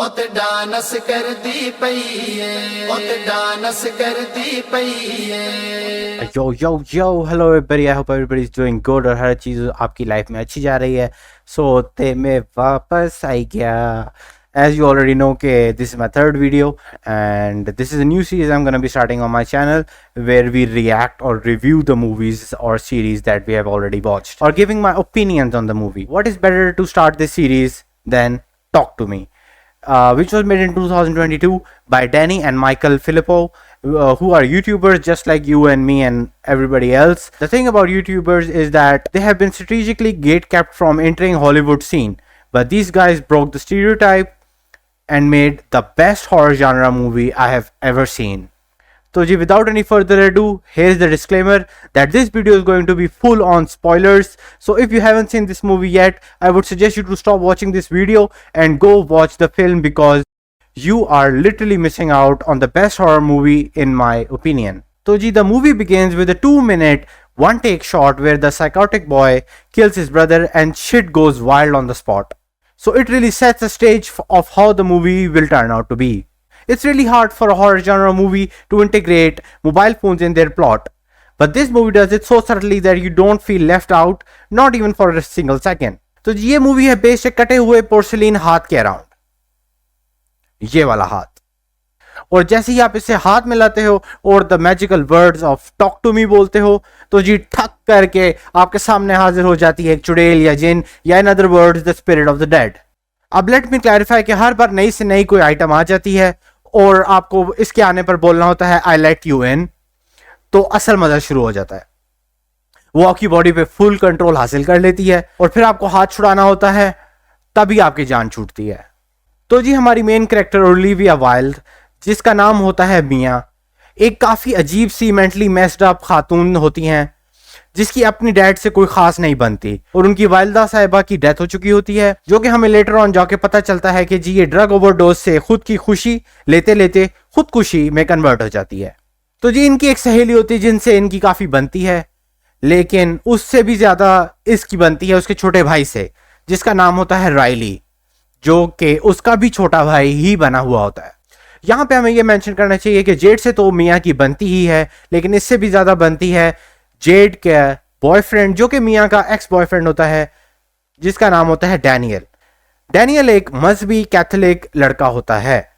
उत डांस कर दी पई है, उत डांस कर दी पई है। Yo, hello everybody. I hope everybody is doing good और हर चीज़ आपकी लाइफ में अच्छी जा रही है. सोते में वापस आई गया. As you already know, this is my third video and this is a new series I'm going to be starting on my channel where we react or review the movies or series that we have already watched or giving my opinions on the movie. What is better to start this series than Talk to Me, which was made in 2022 by Danny and Michael Filippo, who are YouTubers just like you and me and everybody else. The thing about YouTubers is that they have been strategically gatekept from entering Hollywood scene, but these guys broke the stereotype and made the best horror genre movie I have ever seen. So without any further ado, here's the disclaimer that this video is going to be full on spoilers. So if you haven't seen this movie yet, I would suggest you to stop watching this video and go watch the film because you are literally missing out on the best horror movie in my opinion. So the movie begins with a 2-minute one-take shot where the psychotic boy kills his brother and shit goes wild on the spot. So it really sets the stage of how the movie will turn out to be. It's really hard for a horror genre movie to integrate mobile phones in their plot, but this movie does it so subtly that you don't feel left out, not even for a single second. तो ये movie है based कटे हुए porcelain हाथ के around, ये वाला हाथ, और जैसे ही आप इसे हाथ मिलाते हो और the magical words of talk to me बोलते हो तो जी ठक करके आपके सामने हाजिर हो जाती है एक चुड़ैल या जिन या in other words the spirit of the dead. अब लेट मी क्लैरिफाई कि हर बार नई से नई कोई आइटम आ जाती है और आपको इसके आने पर बोलना होता है आई लेट यू इन, तो असल मजा शुरू हो जाता है. वो आपकी बॉडी पे फुल कंट्रोल हासिल कर लेती है और फिर आपको हाथ छुड़ाना होता है, तभी आपकी जान छूटती है. तो जी हमारी मेन कैरेक्टर ओलिविया वाइल्ड, जिसका नाम होता है मिया, एक काफी अजीब सी मेंटली मेस्ड अप खातून होती हैं जिसकी अपनी डैड से कोई खास नहीं बनती और उनकी वालिदा साहिबा की डेथ हो चुकी होती है, जो कि हमें लेटर ऑन जाके पता चलता है कि जी ये ड्रग ओवरडोज से खुद की खुशी लेते लेते खुदकुशी में कन्वर्ट हो जाती है. तो जी इनकी एक सहेली होती है जिनसे इनकी काफी बनती है, लेकिन उससे भी ज्यादा इसकी बनती है उसके छोटे भाई से जिसका नाम होता है राइली, जो कि उसका भी छोटा भाई ही बना हुआ होता है. यहाँ पे हमें ये मेंशन करना चाहिए कि जेड से तो मिया की बनती ही है, लेकिन इससे भी ज्यादा बनती है जेड के बॉयफ्रेंड, जो कि मिया का एक्स बॉयफ्रेंड होता है, जिसका नाम होता है डैनियल. डैनियल एक मजहबी कैथोलिक लड़का होता है.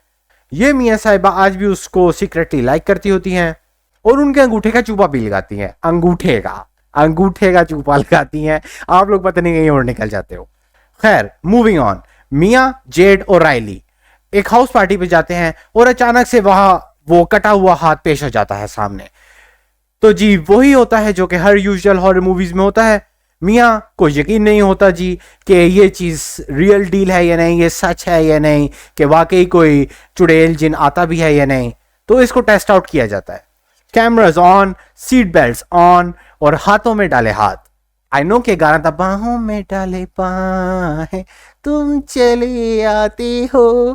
ये मिया साहिबा आज भी उसको सीक्रेटली लाइक करती होती हैं और उनके अंगूठे का चूपा भी लगाती हैं. अंगूठे का चूपा लगाती हैं. आप लोग पता नहीं कहीं और निकल जाते हो. खैर, मूविंग ऑन. मिया, जेड और राइली एक हाउस पार्टी पे जाते हैं और अचानक से वहां वो कटा हुआ हाथ पेश हो जाता है सामने. तो जी वही होता है जो कि हर यूजुअल हॉरर मूवीज में होता है. मिया को यकीन नहीं होता जी कि ये चीज रियल डील है या नहीं, ये सच है या नहीं, कि वाकई कोई चुड़ैल जिन आता भी है या नहीं. तो इसको टेस्ट आउट किया जाता है. Cameras on, seat belt on और हाथों में डाले हाथ. आई नो के गाना था बाहों में डाले बाहें तुम चले आते हो.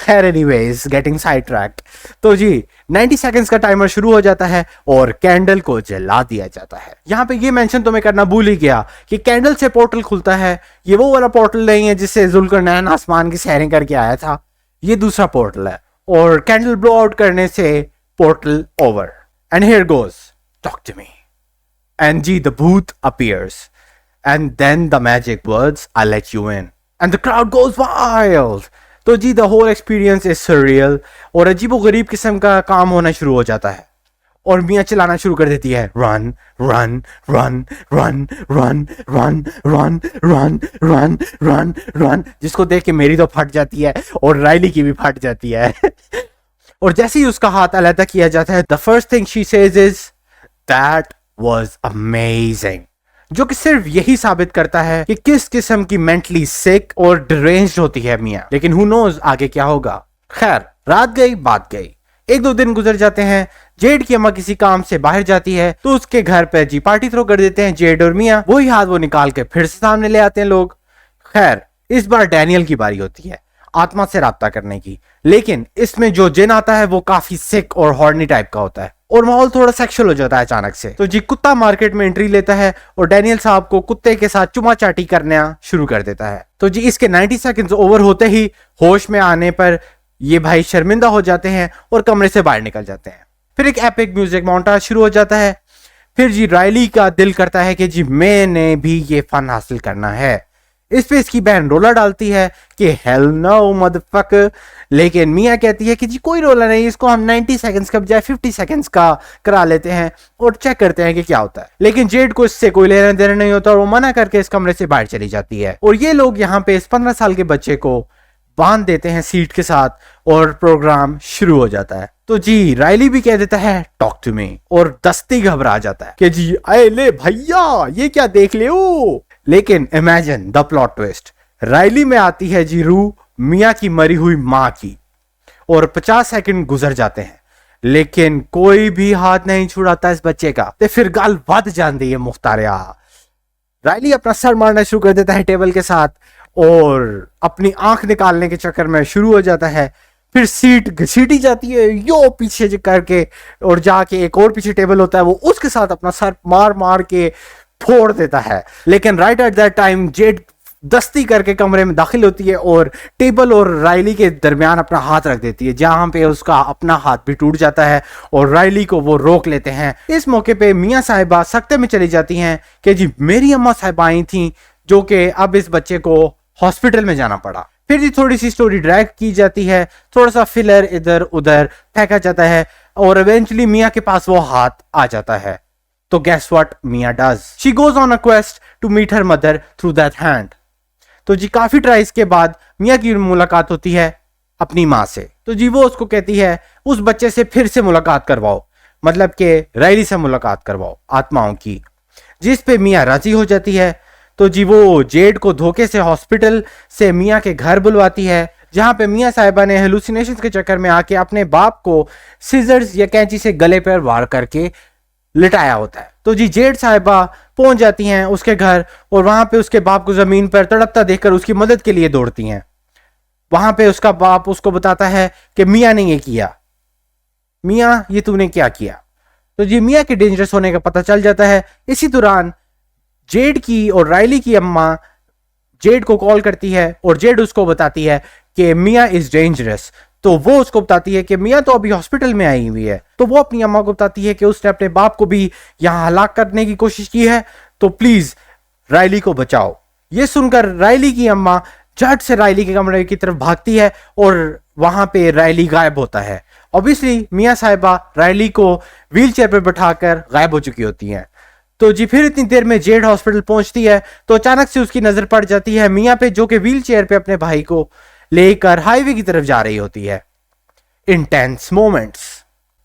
खैर एनीवेज, गेटिंग साइड ट्रैक्ड. तो जी 90 सेकंड्स का टाइमर शुरू हो जाता है और कैंडल को जला दिया जाता है. यहाँ पे ये मेंशन तो मैं करना भूल ही गया कि कैंडल से पोर्टल खुलता है. ये वो वाला पोर्टल नहीं है जिससे जुल्करनैन आसमान की सैरिंग करके आया था. ये दूसरा पोर्टल है और कैंडल ब्लो आउट करने से portal over. And here goes talk to me. And the booth appears, and then the magic words, "I'll let you in," and the crowd goes wild. तो the whole experience is surreal और अजीबोगरीब किस्म का काम होना शुरू हो जाता है और मियाँ चिल्लाना शुरू कर देती है run, run, run, run, run, run, run, run, run, run, run, जिसको देख के मेरी तो फट जाती है और राइली की भी फट जाती है. और जैसे ही उसका हाथ अलग किया जाता है, the first thing she says is that was amazing, जो कि सिर्फ यही साबित करता है कि किस किस्म की मेंटली सिक और डिरेंज्ड होती है मियाँ. लेकिन who knows आगे क्या होगा. खैर, रात गई बात गई. 1-2 दिन गुजर जाते हैं. जेड की अम्मा किसी काम से बाहर जाती है तो उसके घर पे जी पार्टी थ्रो कर देते हैं जेड और मियाँ. वही हाथ वो निकाल के फिर से सामने ले आते हैं लोग. खैर, इस बार डैनियल की बारी होती है. आत्मा से राब्ता करने की। लेकिन इसमें जो जिन आता है वो काफी सिक और हॉर्नी टाइप का होता है और माहौल थोड़ा सेक्सुअल हो जाता है अचानक से। तो जी कुत्ता मार्केट में एंट्री लेता है और डैनियल साहब को कुत्ते के साथ चुमा चाटी करना शुरू कर देता है। तो जी इसके 90 सेकंड्स ओवर होते ही होश में आने पर ये भाई शर्मिंदा हो जाते हैं और कमरे से बाहर निकल जाते हैं। फिर एक एपिक म्यूजिक मोंटाज शुरू हो जाता है। फिर जी राइली का दिल करता है कि जी मैंने भी ये फन हासिल करना है। इस पे इसकी बहन रोला डालती है कि हेल नो मदरफक, लेकिन मियाँ कहती है कि जी कोई रोला नहीं, इसको हम 90 सेकंड्स का बजाय 50 सेकंड्स का करा लेते हैं और चेक करते हैं कि क्या होता है। लेकिन जेड को इससे कोई लेना देना नहीं होता और वो मना करके इस कमरे से बाहर चली जाती है और ये लोग यहाँ पे इस 15 साल के बच्चे को बांध देते हैं सीट के साथ और प्रोग्राम शुरू हो जाता है। तो जी राइली भी कह देता है टॉक टू मी और दस्ती घबरा जाता है कि जी अरे ले भैया ये क्या देख ले हो। लेकिन imagine the plot twist, Riley में आती है जी रूह मियाँ की मरी हुई माँ की और 50 सेकंड गुजर जाते हैं लेकिन कोई भी हाथ नहीं छुड़ाता इस बच्चे का। तो फिर गाल बद जाती है मुख्तारिया। राइली अपना सर मारना शुरू कर देता है टेबल के साथ और अपनी आंख निकालने के चक्कर में शुरू हो जाता है। फिर सीट घसीटी जाती है यो पीछे करके और जाके एक और पीछे टेबल होता है वो उसके साथ अपना सर मार मार के फोड़ देता है। लेकिन right at that time Z दस्ती करके कमरे में दाखिल होती है और टेबल और राइली के दरमियान अपना हाथ रख देती है, जहां पे उसका अपना हाथ भी टूट जाता है और राइली को वो रोक लेते हैं। इस मौके पे मियाँ साहिबा सख्ते में चली जाती हैं कि जी मेरी अम्मा साहिबा आई थी, जो कि अब इस बच्चे को हॉस्पिटल में जाना पड़ा। फिर जी थोड़ी सी स्टोरी ड्रैग की जाती है, थोड़ा सा फिलर इधर उधर फेंका जाता है और इवेंचुअली मियाँ के पास वो हाथ आ जाता है। तो guess what Mia does? She goes on a quest to meet her mother through that hand. तो जी काफी ट्राइज के बाद मियाँ की मुलाकात होती है अपनी माँ से। तो जी वो उसको कहती है उस बच्चे से फिर से मुलाकात करवाओ, मतलब कि राइली से मुलाकात करवाओ आत्माओं की, जिस पे मियाँ राजी हो जाती है। तो जी वो जेड को धोखे से हॉस्पिटल से मियाँ के घर बुलवाती है, जहां पे मियाँ साहिबा ने हेलुसिनेशंस के चक्कर में आके अपने बाप को सीजर्स या कैंची से गले पर वार करके लिटाया होता है। तो जी जेड साहिबा पहुंच जाती हैं उसके घर और वहां पे उसके बाप को जमीन पर तड़पता देखकर उसकी मदद के लिए दौड़ती हैं। वहां पे उसका बाप उसको बताता है कि मियाँ ने ये किया, मियाँ ये तूने क्या किया। तो जी मियाँ के डेंजरस होने का पता चल जाता है। इसी दौरान जेड की और राइली की अम्मा जेड को कॉल करती है और जेड उसको बताती है कि मियाँ इज डेंजरस। तो वो उसको बताती है कि मियाँ तो अभी हॉस्पिटल में आई हुई है। तो वो अपनी अम्मा को बताती है कि उसने अपने बाप को भी यहाँ हलाक करने की कोशिश की है, तो प्लीज राइली को बचाओ। ये सुनकर राइली की अम्मा झट से राइली के कमरे की तरफ भागती है और वहां पे राइली गायब होता है। ऑब्वियसली मियाँ साहिबा राइली को व्हीलचेयर पर बैठाकर गायब हो चुकी होती हैं। तो जी फिर इतनी देर में जेड हॉस्पिटल पहुंचती है तो अचानक से उसकी नजर पड़ जाती है मियाँ पे, जो कि व्हीलचेयर पे अपने भाई को लेकर हाईवे की तरफ जा रही होती है। Intense moments.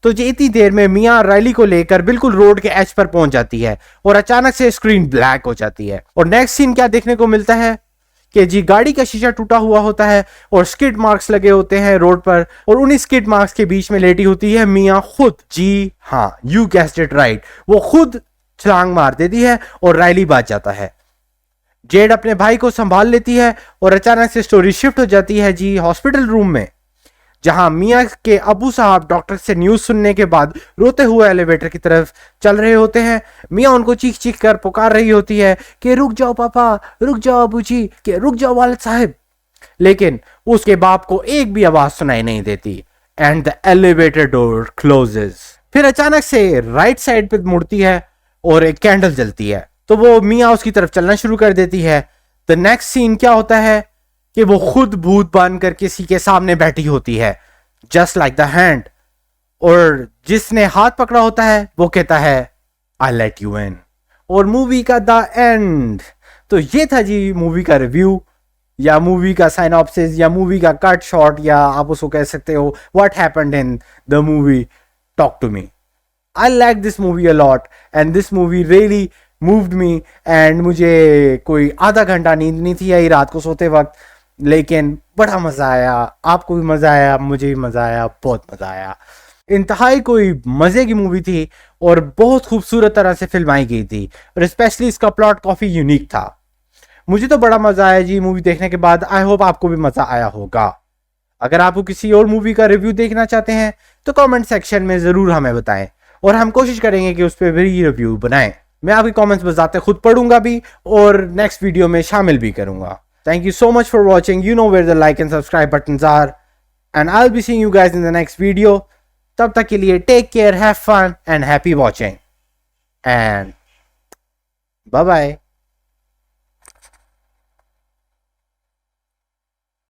तो जी इतनी देर में मियाँ राइली को लेकर बिल्कुल रोड के एज पर पहुंच जाती है और अचानक से स्क्रीन ब्लैक हो जाती है और नेक्स्ट सीन क्या देखने को मिलता है कि जी गाड़ी का शीशा टूटा हुआ होता है और स्किड मार्क्स लगे होते हैं रोड पर और उन्हीं स्किड मार्क्स के बीच में लेटी होती है मियाँ खुद। जी हाँ, यू गेस्ड इट राइट, वो खुद छलांग मार देती है और राइली बच जाता है। जेड अपने भाई को संभाल लेती है और अचानक से स्टोरी शिफ्ट हो जाती है जी हॉस्पिटल रूम में, जहां मियाँ के अबू साहब डॉक्टर से न्यूज सुनने के बाद रोते हुए एलिवेटर की तरफ चल रहे होते हैं। मियाँ उनको चीख चीख कर पुकार रही होती है कि रुक जाओ पापा, रुक जाओ अबू जी, कि रुक जाओ वालिद साहब। लेकिन उसके बाप को एक भी आवाज सुनाई नहीं देती and the elevator door closes. फिर अचानक से राइट साइड पे मुड़ती है और एक कैंडल जलती है, तो वो मियाँ उसकी तरफ चलना शुरू कर देती है। द नेक्स्ट सीन क्या होता है कि वो खुद भूत बनकर किसी के सामने बैठी होती है, जस्ट लाइक द हैंड, और जिसने हाथ पकड़ा होता है वो कहता है आई लेट यू इन, और मूवी का द एंड। तो ये था जी मूवी का रिव्यू या मूवी का साइनॉप्सिस या मूवी का कट शॉट, या आप उसको कह सकते हो what happened in the movie talk to me. I like this movie a lot and this movie really moved me and मुझे कोई आधा घंटा नींद नहीं थी आई रात को सोते वक्त, लेकिन बड़ा मज़ा आया, आपको भी मज़ा आया, मुझे भी मज़ा आया, बहुत मज़ा आया। इंतहाई कोई मज़े की मूवी थी और बहुत खूबसूरत तरह से फिल्माई गई थी और स्पेशली इसका प्लॉट काफ़ी यूनिक था। मुझे तो बड़ा मजा आया जी मूवी देखने के बाद। आई होप आपको भी मजा आया होगा। अगर आपको किसी और मूवी का रिव्यू देखना चाहते हैं तो कमेंट सेक्शन में जरूर हमें बताएं और हम कोशिश करेंगे कि उस पर भी रिव्यू बनाएं। मैं आपके कमेंट्स बजाते खुद पढ़ूंगा भी और नेक्स्ट वीडियो में शामिल भी करूंगा। Thank you so much for watching. You know where the like and subscribe buttons are. And I'll be seeing you guys in the next video. तब तक के लिए take care, have fun and happy watching. And bye bye.